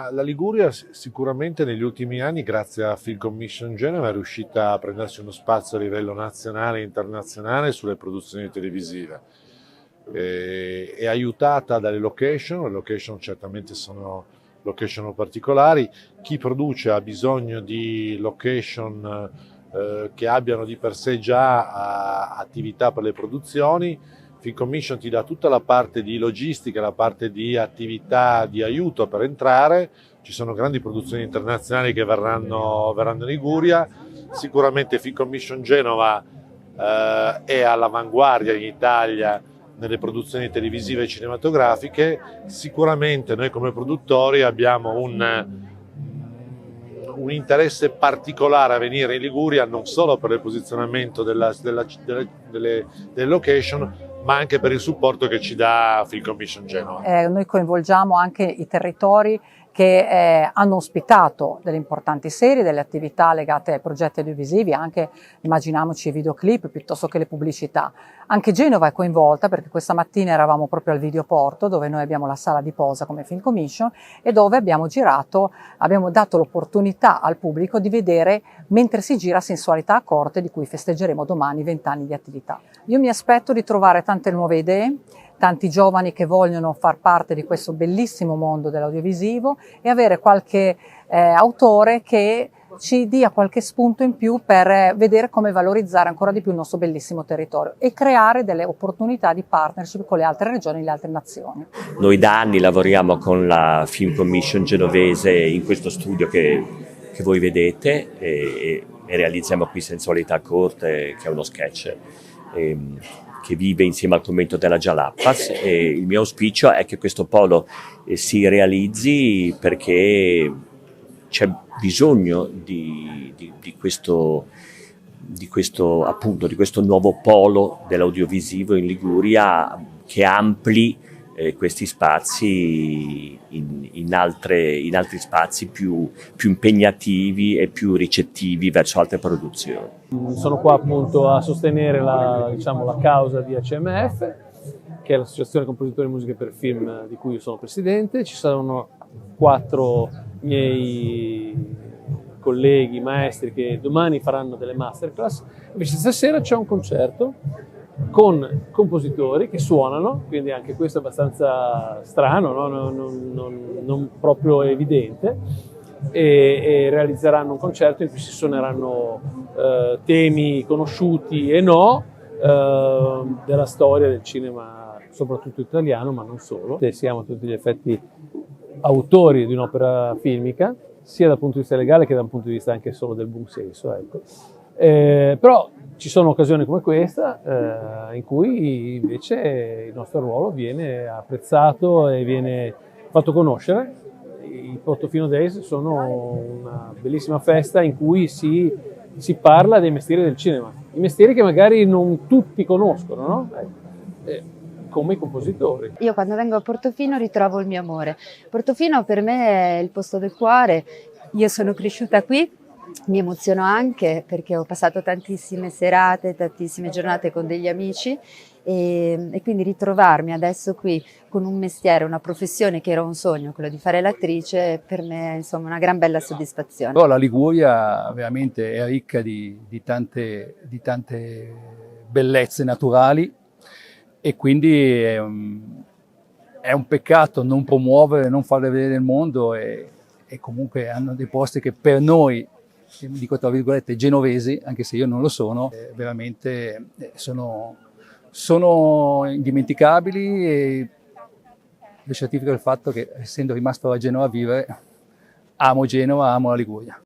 Ma la Liguria sicuramente negli ultimi anni, grazie a Film Commission Genova, è riuscita a prendersi uno spazio a livello nazionale e internazionale sulle produzioni televisive. È aiutata dalle location, le location certamente sono location particolari, chi produce ha bisogno di location che abbiano di per sé già attività per le produzioni. Film Commission ti dà tutta la parte di logistica, la parte di attività di aiuto per entrare, ci sono grandi produzioni internazionali che verranno in Liguria, sicuramente Film Commission Genova è all'avanguardia in Italia nelle produzioni televisive e cinematografiche, sicuramente noi come produttori abbiamo un interesse particolare a venire in Liguria non solo per il posizionamento delle location, ma anche per il supporto che ci dà Film Commission Genova. Noi coinvolgiamo anche i territori che hanno ospitato delle importanti serie, delle attività legate ai progetti audiovisivi, anche immaginiamoci i videoclip piuttosto che le pubblicità. Anche Genova è coinvolta perché questa mattina eravamo proprio al Videoporto, dove noi abbiamo la sala di posa come Film Commission e dove abbiamo dato l'opportunità al pubblico di vedere mentre si gira Sensualità a corte, di cui festeggeremo domani 20 anni di attività. Io mi aspetto di trovare tante nuove idee, tanti giovani che vogliono far parte di questo bellissimo mondo dell'audiovisivo e avere qualche autore che ci dia qualche spunto in più per vedere come valorizzare ancora di più il nostro bellissimo territorio e creare delle opportunità di partnership con le altre regioni e le altre nazioni. Noi da anni lavoriamo con la Film Commission genovese in questo studio che voi vedete e realizziamo qui Sensualità a corte, che è uno sketch che vive insieme al commento della Jalapas, e il mio auspicio è che questo polo si realizzi perché c'è bisogno di questo nuovo polo dell'audiovisivo in Liguria che ampli questi spazi in altri spazi più impegnativi e più ricettivi verso altre produzioni. Sono qua appunto a sostenere la causa di ACMF, che è l'Associazione Compositori di Musiche per Film di cui io sono presidente. Ci sono 4 miei colleghi, maestri, che domani faranno delle masterclass. Invece stasera c'è un concerto con compositori che suonano, quindi anche questo è abbastanza strano, no? Non proprio evidente, e realizzeranno un concerto in cui si suoneranno temi conosciuti e no della storia del cinema, soprattutto italiano, ma non solo. E siamo a tutti gli effetti autori di un'opera filmica, sia dal punto di vista legale che dal punto di vista anche solo del buon senso, ecco. Però ci sono occasioni come questa in cui invece il nostro ruolo viene apprezzato e viene fatto conoscere. I Portofino Days sono una bellissima festa in cui si parla dei mestieri del cinema, i mestieri che magari non tutti conoscono, no? Come i compositori. Io quando vengo a Portofino ritrovo il mio amore. Portofino per me è il posto del cuore, io sono cresciuta qui. Mi emoziono anche perché ho passato tantissime serate, tantissime giornate con degli amici e quindi ritrovarmi adesso qui con un mestiere, una professione che era un sogno, quello di fare l'attrice, per me è insomma una gran bella soddisfazione. Però la Liguria veramente è ricca di tante bellezze naturali e quindi è un peccato non promuovere, non farle vedere nel mondo e comunque hanno dei posti che per noi, dico tra virgolette, genovesi, anche se io non lo sono, veramente sono indimenticabili e vi certifico il fatto che, essendo rimasto a Genova a vivere, amo Genova, amo la Liguria.